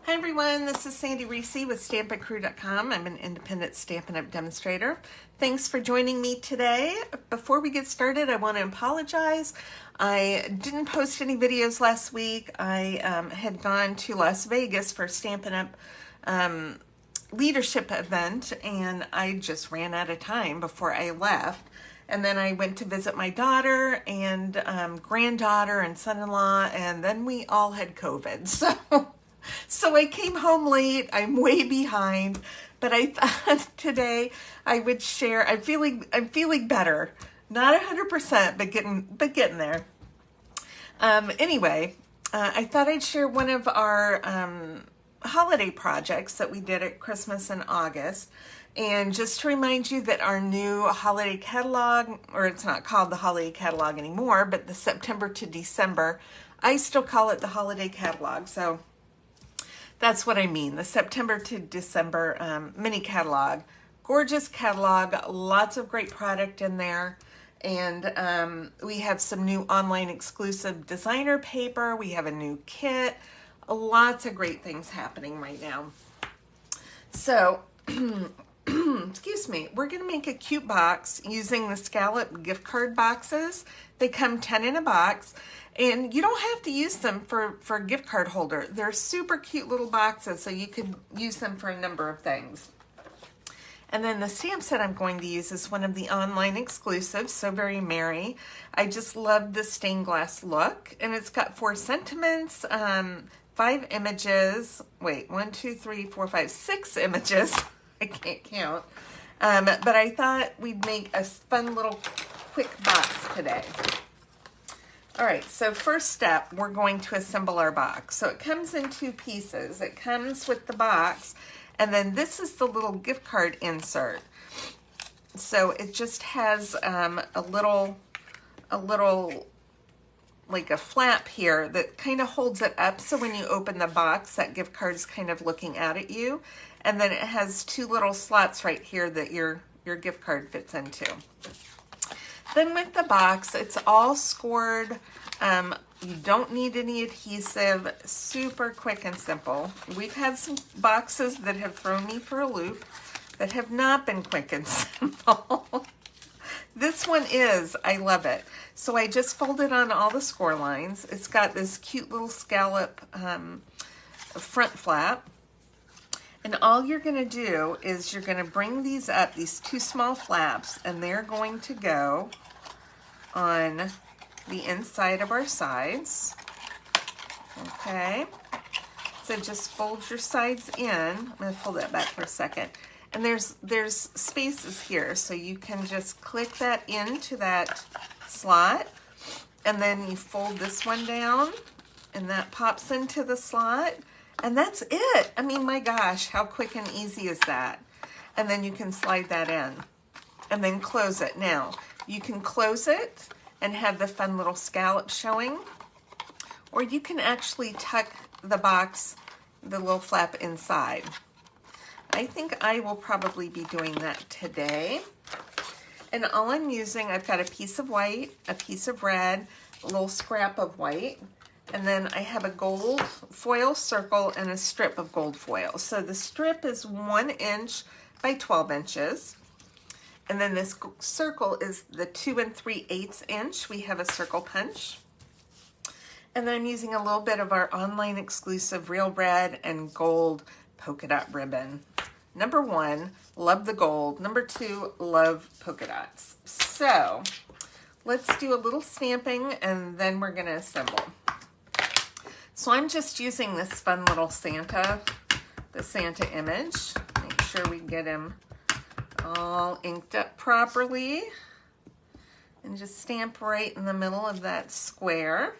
Hi everyone, this is Sandy Reese with StampItCrew.com. I'm an independent Stampin' Up! Demonstrator. Thanks for joining me today. Before we get started, I want to apologize. I didn't post any videos last week. I had gone to Las Vegas for Stampin' Up! Leadership event, and I just ran out of time before I left. And then I went to visit my daughter and granddaughter and son-in-law, and then we all had COVID. So I came home late. I'm way behind, but I thought today I would share. I'm feeling better, not 100%, but getting there. Anyway, I thought I'd share one of our holiday projects that we did at Christmas in August. And just to remind you that our new holiday catalog, or it's not called the holiday catalog anymore, but the September to December, I still call it the holiday catalog. So that's what I mean, the September to December mini catalog. Gorgeous catalog, lots of great product in there. And we have some new online exclusive designer paper. We have a new kit. Lots of great things happening right now. So, excuse me, we're going to make a cute box using the Scalloped gift card boxes. They come 10 in a box. And you don't have to use them for a gift card holder. They're super cute little boxes, so you can use them for a number of things. And then the stamp set I'm going to use is one of the online exclusives, So Very Merry. I just love the stained glass look. And it's got 4 sentiments, 5 images. Wait, 1, 2, 3, 4, 5, 6 images. I can't count. But I thought we'd make a fun little quick box today. All right, so first step, we're going to assemble our box. So it comes in 2 pieces. It comes with the box, and then this is the little gift card insert. So it just has a little like a flap here that kind of holds it up, so when you open the box, that gift card is kind of looking out at you. And then it has 2 little slots right here that your gift card fits into. Then with the box, it's all scored. You don't need any adhesive, super quick and simple. We've had some boxes that have thrown me for a loop that have not been quick and simple. This one is, I love it. So I just folded on all the score lines. It's got this cute little scallop front flap. And all you're going to do is you're going to bring these up, these 2 small flaps, and they're going to go on the inside of our sides. Okay, so just fold your sides in. I'm going to fold that back for a second. And there's spaces here, so you can just click that into that slot, and then you fold this one down, and that pops into the slot. And that's it. I mean, my gosh, how quick and easy is that? And then you can slide that in and then close it. Now, you can close it and have the fun little scallop showing, or you can actually tuck the box, the little flap inside. I think I will probably be doing that today. And all I'm using, I've got a piece of white, a piece of red, a little scrap of white, and then I have a gold foil circle and a strip of gold foil. So the strip is 1 inch by 12 inches. And then this circle is the 2 3/8 inch. We have a circle punch. And then I'm using a little bit of our online exclusive real red and gold polka dot ribbon. Number 1, love the gold. Number 2, love polka dots. So let's do a little stamping, and then we're going to assemble. So I'm just using this fun little Santa, the Santa image. Make sure we get him all inked up properly. And just stamp right in the middle of that square.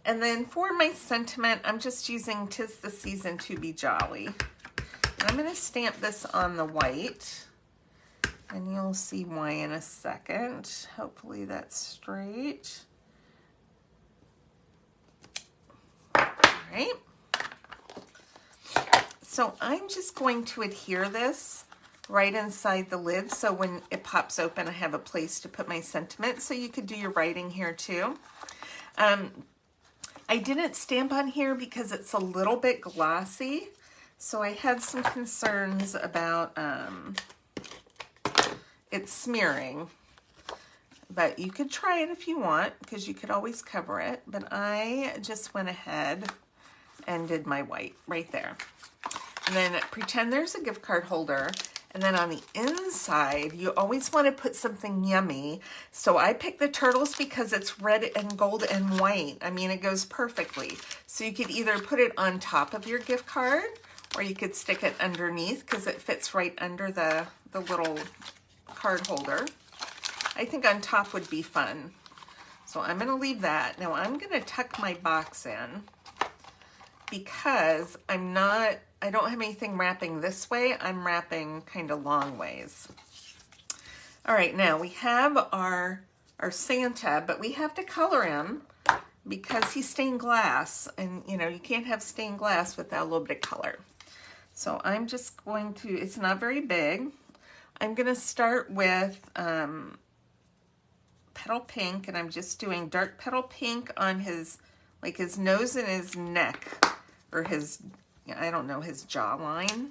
And then for my sentiment, I'm just using 'Tis the Season to Be Jolly. And I'm going to stamp this on the white. And you'll see why in a second. Hopefully that's straight. Right. So I'm just going to adhere this right inside the lid, so when it pops open I have a place to put my sentiment. So you could do your writing here too. I didn't stamp on here because it's a little bit glossy, so I had some concerns about it smearing. But you could try it if you want, because you could always cover it. But I just went ahead and did my white right there. And then pretend there's a gift card holder. And then on the inside, you always want to put something yummy. So I picked the turtles because it's red and gold and white. I mean, it goes perfectly. So you could either put it on top of your gift card, or you could stick it underneath because it fits right under the little card holder. I think on top would be fun. So I'm going to leave that. Now I'm going to tuck my box in because I don't have anything wrapping this way. I'm wrapping kind of long ways. All right, now we have our Santa, but we have to color him because he's stained glass. And you know, you can't have stained glass without a little bit of color. So I'm just going to, it's not very big. I'm going to start with petal pink, and I'm just doing dark petal pink on his, like his nose and his neck, or his, I don't know, his jawline.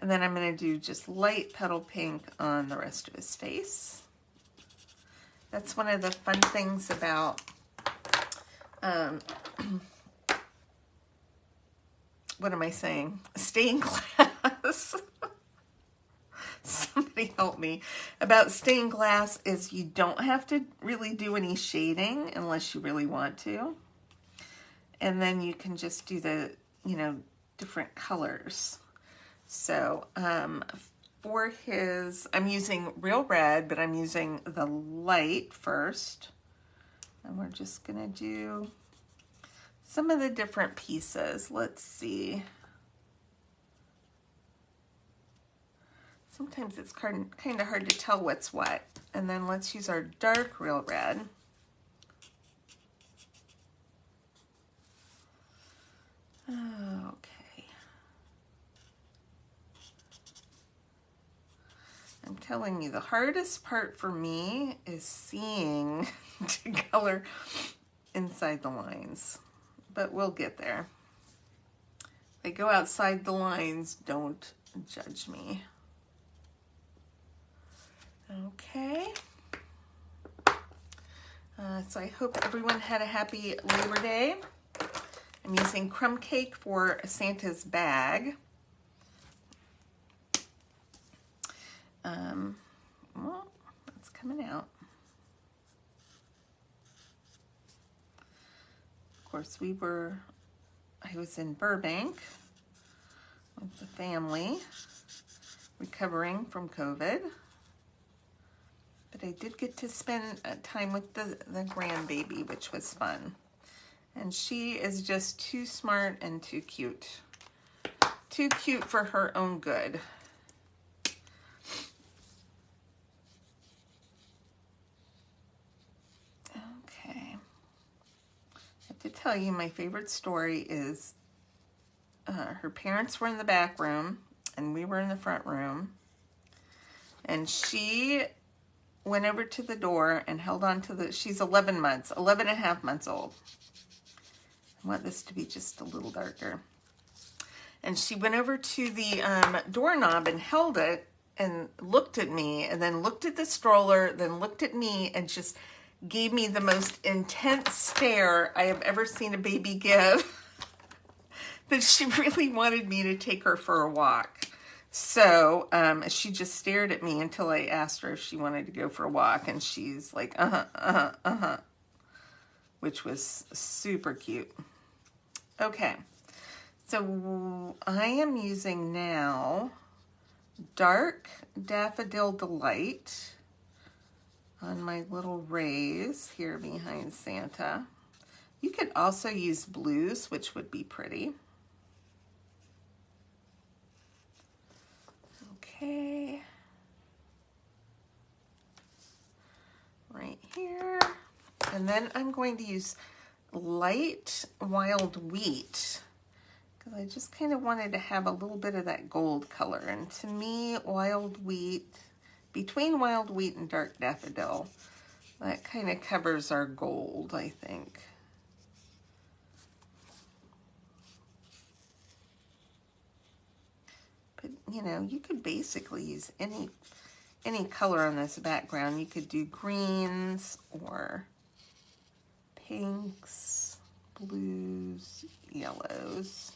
And then I'm going to do just light petal pink on the rest of his face. That's one of the fun things about what am I saying? Stained glass. Somebody help me. About stained glass is you don't have to really do any shading unless you really want to. And then you can just do the, you know, different colors. So for his, I'm using real red, but I'm using the light first. And we're just going to do some of the different pieces. Let's see. Sometimes it's kind of hard to tell what's what. And then let's use our dark real red. Okay. I'm telling you, the hardest part for me is seeing to color inside the lines. But we'll get there. If I go outside the lines, don't judge me. Okay. So I hope everyone had a happy Labor Day. I'm using crumb cake for Santa's bag. Well, it's coming out. Of course, I was in Burbank with the family, recovering from COVID. But I did get to spend time with the grandbaby, which was fun. And she is just too smart and too cute. Too cute for her own good. Okay. I have to tell you, my favorite story is her parents were in the back room and we were in the front room. And she went over to the door and held on to she's 11 and a half months old. I want this to be just a little darker. And she went over to the doorknob and held it and looked at me, and then looked at the stroller, then looked at me, and just gave me the most intense stare I have ever seen a baby give. That she really wanted me to take her for a walk. So she just stared at me until I asked her if she wanted to go for a walk, and she's like, which was super cute. Okay, so I am using now Dark Daffodil Delight on my little rays here behind Santa. You could also use blues, which would be pretty. Okay, right here. And then I'm going to use light wild wheat because I just kind of wanted to have a little bit of that gold color. And to me, wild wheat, between wild wheat and dark daffodil, that kind of covers our gold, I think. But, you know, you could basically use any color on this background. You could do greens or pinks, blues, yellows.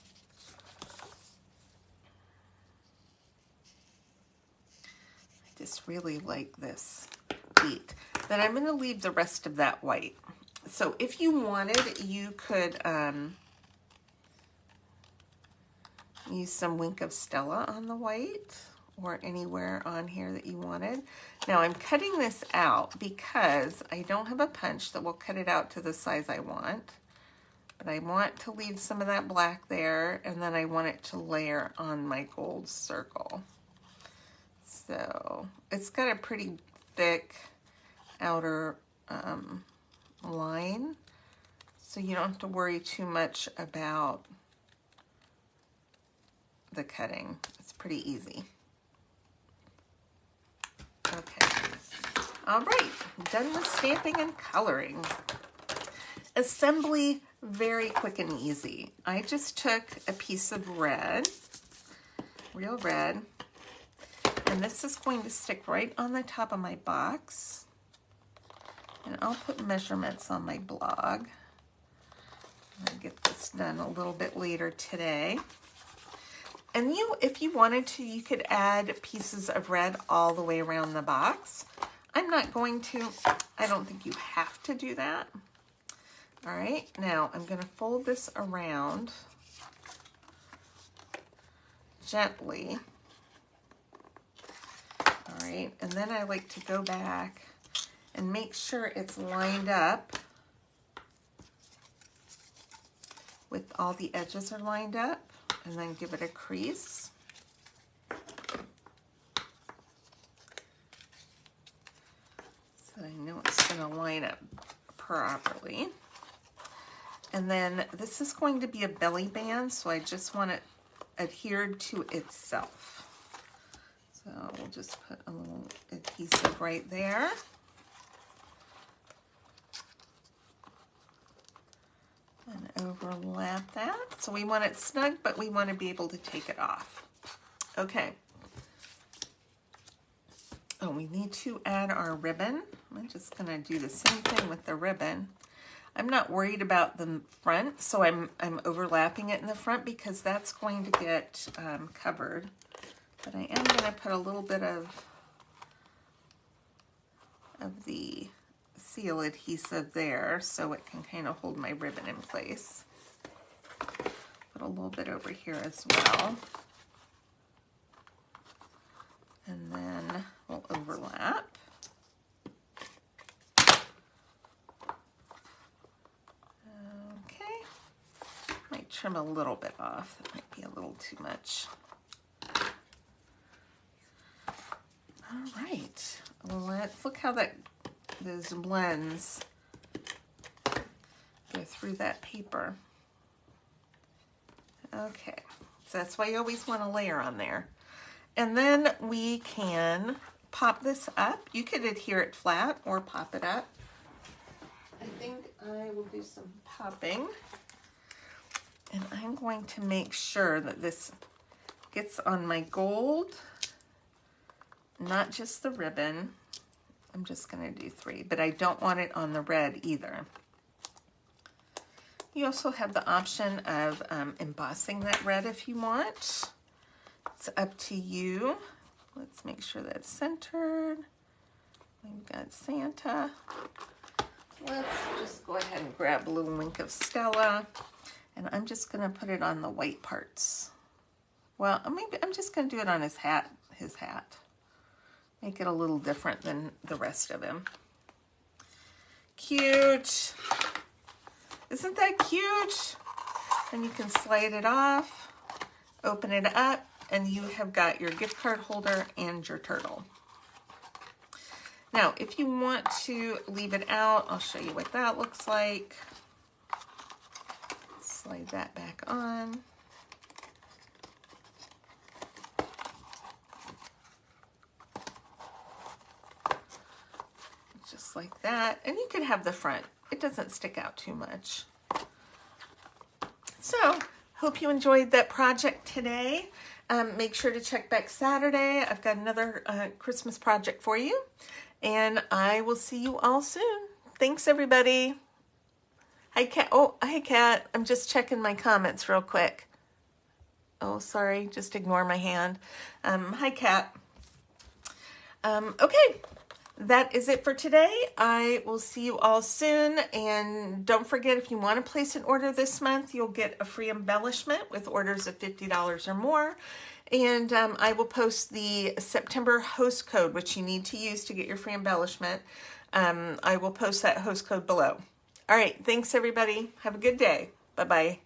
I just really like this beat. Then I'm going to leave the rest of that white. So if you wanted, you could use some Wink of Stella on the white or anywhere on here that you wanted. Now I'm cutting this out because I don't have a punch that will cut it out to the size I want. But I want to leave some of that black there, and then I want it to layer on my gold circle. So it's got a pretty thick outer line, so you don't have to worry too much about the cutting. It's pretty easy. Okay, all right, done with stamping and coloring. Assembly, very quick and easy. I just took a piece of red, real red, and this is going to stick right on the top of my box. And I'll put measurements on my blog. I'll get this done a little bit later today. And if you wanted to, you could add pieces of red all the way around the box. I'm not going to. I don't think you have to do that. All right, now I'm going to fold this around gently. All right, and then I like to go back and make sure it's lined up with all the edges are lined up, and then give it a crease. So I know it's going to line up properly. And then this is going to be a belly band, so I just want it adhered to itself. So we'll just put a little adhesive right there. And overlap that. So we want it snug, but we want to be able to take it off. Okay. Oh, we need to add our ribbon. I'm just going to do the same thing with the ribbon. I'm not worried about the front, so I'm overlapping it in the front because that's going to get covered. But I am going to put a little bit of the seal adhesive there so it can kind of hold my ribbon in place. Put a little bit over here as well. And then we'll overlap. Okay. Might trim a little bit off. That might be a little too much. All right. Well, let's look how those blends go through that paper. Okay. So that's why you always want a layer on there. And then we can pop this up. You could adhere it flat or pop it up. I think I will do some popping. And I'm going to make sure that this gets on my gold, not just the ribbon. I'm just going to do 3, but I don't want it on the red either. You also have the option of embossing that red if you want. It's up to you. Let's make sure that's centered. We've got Santa. Let's just go ahead and grab a little Wink of Stella. And I'm just going to put it on the white parts. Well, maybe I'm just going to do it on his hat. Make it a little different than the rest of him. Cute. Isn't that cute? And you can slide it off, open it up, and you have got your gift card holder and your turtle. Now, if you want to leave it out, I'll show you what that looks like. Slide that back on. Just like that. And you could have the front. It doesn't stick out too much. So, hope you enjoyed that project today. Make sure to check back Saturday. I've got another Christmas project for you. And I will see you all soon. Thanks, everybody. Hi, Kat. Oh, hi, Kat. I'm just checking my comments real quick. Oh, sorry. Just ignore my hand. Hi, Kat. Okay. That is it for today. I will see you all soon. And don't forget, if you want to place an order this month, you'll get a free embellishment with orders of $50 or more. And I will post the September host code, which you need to use to get your free embellishment. I will post that host code below. All right. Thanks, everybody. Have a good day. Bye-bye.